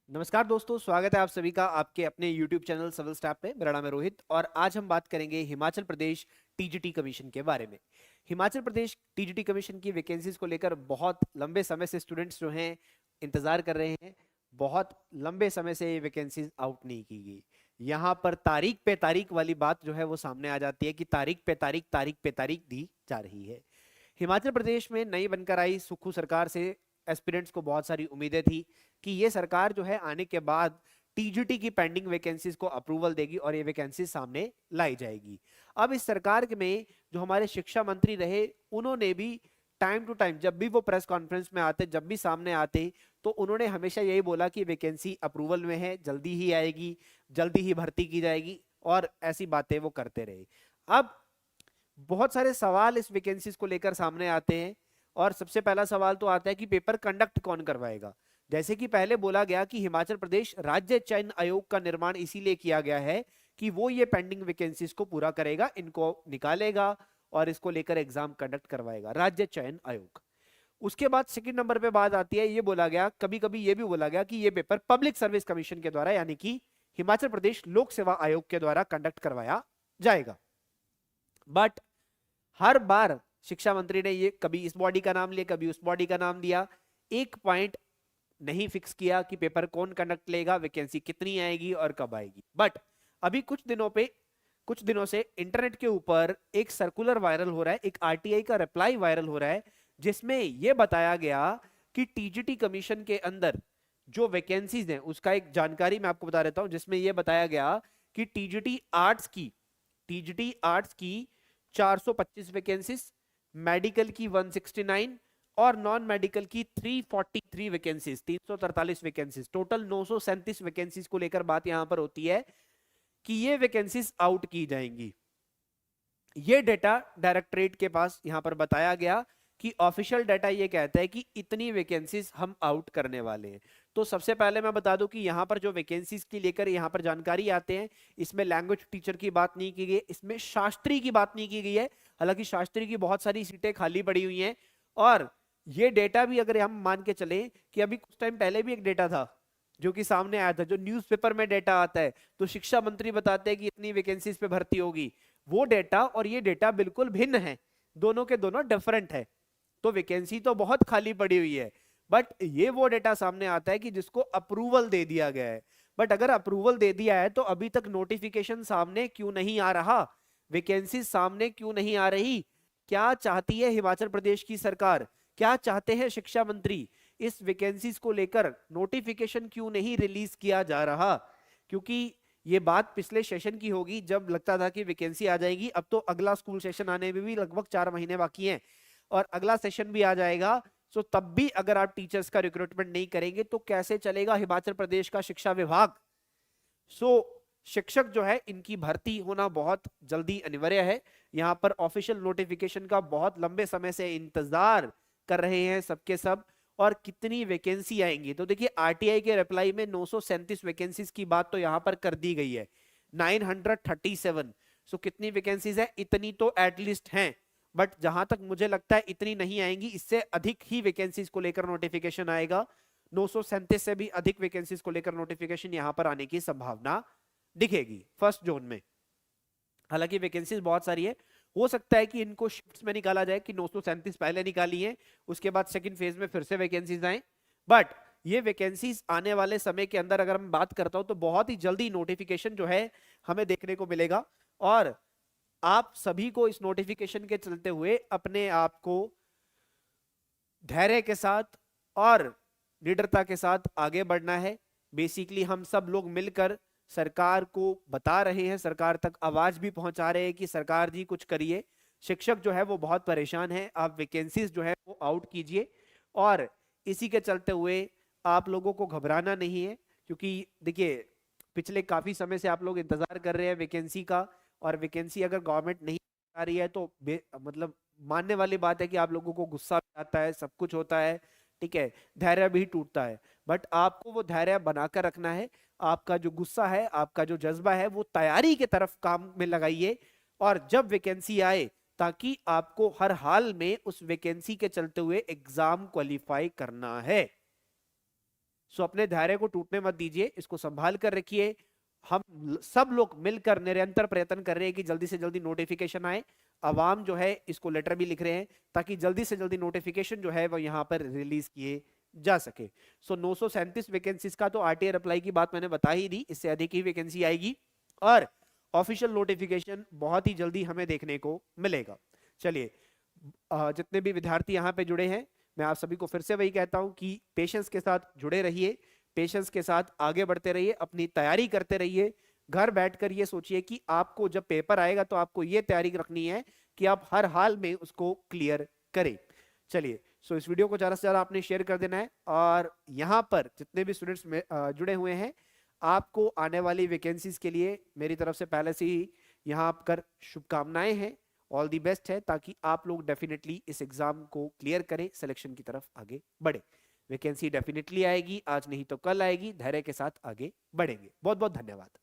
नमस्कार दोस्तों, स्वागत है आप सभी का आपके अपने YouTube चैनल सिविल स्टैप पे। मेरा नाम है रोहित और आज हम बात करेंगे हिमाचल प्रदेश टीजीटी कमीशन के बारे में। हिमाचल प्रदेश टीजीटी कमीशन की वैकेंसीज को लेकर बहुत लंबे समय से स्टूडेंट्स जो हैं इंतजार कर रहे हैं। बहुत लंबे समय से ये वैकेंसीज आउट नहीं की गई। यहाँ पर तारीख पे तारीख वाली बात जो है वो सामने आ जाती है कि तारीख पे तारीख दी जा रही है। हिमाचल प्रदेश में नई बनकर आई सुक्खू सरकार से एस्पिरेंट्स को बहुत सारी उम्मीदें थी कि ये सरकार जो है आने के बाद टीजीटी की पेंडिंग वैकेंसीज को अप्रूवल देगी और ये वैकेंसीज सामने लाई जाएगी। अब इस सरकार में जो हमारे शिक्षा मंत्री रहे, उन्होंने भी टाइम टू टाइम जब भी वो प्रेस कॉन्फ्रेंस में आते, जब भी सामने आते, तो उन्होंने हमेशा यही बोला कि वैकेंसी अप्रूवल में है, जल्दी ही आएगी, जल्दी ही भर्ती की जाएगी और ऐसी बातें वो करते रहे। अब बहुत सारे सवाल इस वैकेंसीज को लेकर सामने आते हैं और सबसे पहला सवाल तो आता है कि पेपर कंडक्ट कौन करवाएगा। जैसे कि पहले बोला गया कि हिमाचल प्रदेश राज्य चयन आयोग का निर्माण इसीलिए किया गया है कि वो ये पेंडिंग वैकेंसीज को पूरा करेगा, इनको निकालेगा और इसको लेकर एग्जाम कंडक्ट करवाएगा राज्य चयन आयोग। उसके बाद सेकंड नंबर पे बात आती है, ये बोला गया, कभी कभी ये भी बोला गया कि ये पेपर पब्लिक सर्विस कमीशन के द्वारा यानी कि हिमाचल प्रदेश लोक सेवा आयोग के द्वारा कंडक्ट करवाया जाएगा। बट हर बार शिक्षा मंत्री ने ये कभी इस बॉडी का नाम लिया, कभी उस बॉडी का नाम दिया, एक पॉइंट नहीं फिक्स किया कि पेपर कौन कंडक्ट लेगा, वैकेंसी कितनी आएगी और कब आएगी। बट अभी कुछ दिनों से इंटरनेट के ऊपर एक सर्कुलर वायरल हो रहा है, एक आरटीआई का रिप्लाई वायरल हो रहा है, जिसमें यह बताया गया कि टीजीटी कमीशन के अंदर जो वैकेंसीज हैं उसका एक जानकारी मैं आपको बता देता हूं, जिसमें यह बताया गया कि टीजीटी आर्ट्स की 425 वैकेंसीज, मेडिकल की 169 और नॉन मेडिकल की 343 वैकेंसीज, 343 वैकेंसीज, टोटल 937 वैकेंसीज को लेकर बात यहां पर होती है कि ये वैकेंसीज आउट की जाएंगी। ये डेटा डायरेक्टरेट के पास यहां पर बताया गया कि ऑफिशियल डाटा ये कहता है कि इतनी वैकेंसीज हम आउट करने वाले हैं। तो सबसे पहले मैं बता दूं कि यहां पर जो वैकेंसीज की लेकर यहां पर जानकारी आते हैं, इसमें लैंग्वेज टीचर की बात नहीं की गई, इसमें शास्त्री की बात नहीं की गई है। हालांकि शास्त्री की बहुत सारी सीटें खाली पड़ी हुई हैं और ये डेटा भी अगर हम मान के चले कि अभी कुछ टाइम पहले भी एक डेटा था जो कि सामने आया था, जो न्यूज़पेपर में डेटा आता है, तो शिक्षा मंत्री बताते हैं कि इतनी वैकेंसीज पे भर्ती होगी। वो डेटा और ये डेटा बिल्कुल भिन्न है, दोनों के दोनों डिफरेंट है। तो वैकेंसी तो बहुत खाली पड़ी हुई है, बट ये वो डेटा सामने आता है कि जिसको अप्रूवल दे दिया गया है। बट अगर अप्रूवल दे दिया है तो अभी तक नोटिफिकेशन सामने क्यों नहीं आ रहा, वैकेंसी सामने क्यों नहीं आ रही? क्या चाहती है हिमाचल प्रदेश की सरकार, क्या चाहते हैं शिक्षा मंत्री? इस वैकेंसीज को लेकर नोटिफिकेशन क्यों नहीं रिलीज किया जा रहा? क्योंकि ये बात पिछले सेशन की होगी जब लगता था कि वैकेंसी आ जाएगी। अब तो अगला स्कूल सेशन आने में भी लगभग 4 महीने बाकी हैं और अगला सेशन भी आ जाएगा। सो तब भी अगर आप टीचर्स का रिक्रूटमेंट नहीं करेंगे तो कैसे चलेगा हिमाचल प्रदेश का शिक्षा विभाग? सो शिक्षक जो है इनकी भर्ती होना बहुत जल्दी अनिवार्य है। यहां पर ऑफिशियल नोटिफिकेशन का बहुत लंबे समय से इंतजार कर रहे हैं सबके सब। और कितनी वैकेंसी आएंगी, तो देखिए आरटीआई के रिप्लाई में 937 वैकेंसीज की बात तो यहां पर कर दी गई है, 937। सो कितनी वैकेंसीज है? इतनी तो एटलीस्ट हैं, बट जहां तक मुझे लगता है इतनी नहीं आएंगी, इससे अधिक ही वैकेंसीज को लेकर नोटिफिकेशन आएगा। 937 से भी अधिक वैकेंसीज को लेकर नोटिफिकेशन यहां पर आने की संभावना दिखेगी फर्स्ट जोन में। हालांकि वैकेंसीज बहुत सारी है, हो सकता है कि इनको शिफ्ट्स में निकाला जाए कि 937 पहले निकाली है, उसके बाद सेकंड फेज में फिर से वैकेंसीज आए। बट ये वैकेंसीज आने वाले समय के अंदर अगर हम बात करता हूं तो बहुत ही जल्दी नोटिफिकेशन जो है हमें देखने को मिलेगा। और आप सभी को इस नोटिफिकेशन के चलते हुए अपने आप को धैर्य के साथ और निडरता के साथ आगे बढ़ना है। बेसिकली हम सब लोग मिलकर सरकार को बता रहे हैं, सरकार तक आवाज भी पहुंचा रहे हैं कि सरकार जी कुछ करिए। शिक्षक जो है वो बहुत परेशान है, आप वैकेंसीज जो है वो आउट कीजिए। और इसी के चलते हुए आप लोगों को घबराना नहीं है, क्योंकि देखिए पिछले काफी समय से आप लोग इंतजार कर रहे हैं वैकेंसी का, और वैकेंसी अगर गवर्नमेंट नहीं आ रही है तो मतलब मानने वाली बात है कि आप लोगों को गुस्सा भी आता है, सब कुछ होता है, ठीक है, धैर्य भी टूटता है। बट आपको वो धैर्य बनाकर रखना है। आपका जो गुस्सा है, आपका जो जज्बा है, वो तैयारी के तरफ काम में लगाइए और जब वैकेंसी आए ताकि आपको हर हाल में उस वैकेंसी के चलते हुए एग्जाम क्वालिफाई करना है। सो अपने धैर्य को टूटने मत दीजिए, इसको संभाल कर रखिए। हम सब लोग मिलकर निरंतर प्रयत्न कर रहे हैं कि जल्दी से जल्दी नोटिफिकेशन आए। अवाम जो है इसको लेटर भी लिख रहे हैं ताकि जल्दी से जल्दी नोटिफिकेशन जो है वो यहाँ पर रिलीज किए जा सके। सो 937 वैकेंसीज का तो आरटीआर अप्लाई की बात मैंने बता ही दी, इससे अधिक ही वैकेंसी आएगी और ऑफिशियल नोटिफिकेशन बहुत ही जल्दी हमें देखने को मिलेगा। चलिए, जितने भी विद्यार्थी यहाँ पे जुड़े हैं, मैं आप सभी को फिर से वही कहता हूँ कि पेशेंस के साथ जुड़े रहिए, पेशेंस के साथ आगे बढ़ते रहिए, अपनी तैयारी करते रहिए। घर बैठकर ये सोचिए कि आपको जब पेपर आएगा तो आपको ये तैयारी रखनी है कि आप हर हाल में उसको क्लियर करें। चलिए, सो इस वीडियो को ज़्यादा से ज़्यादा आपने शेयर कर देना है और यहाँ पर जितने भी स्टूडेंट्स जुड़े हुए हैं, आपको आने वाली वैकेंसीज के लिए मेरी तरफ से पहले से ही यहाँ पर शुभकामनाएं हैं। ऑल दी बेस्ट है, ताकि आप लोग डेफिनेटली इस एग्जाम को क्लियर करें, सिलेक्शन की तरफ आगे बढ़े। वैकेंसी डेफिनेटली आएगी, आज नहीं तो कल आएगी, धैर्य के साथ आगे बढ़ेंगे। बहुत बहुत धन्यवाद।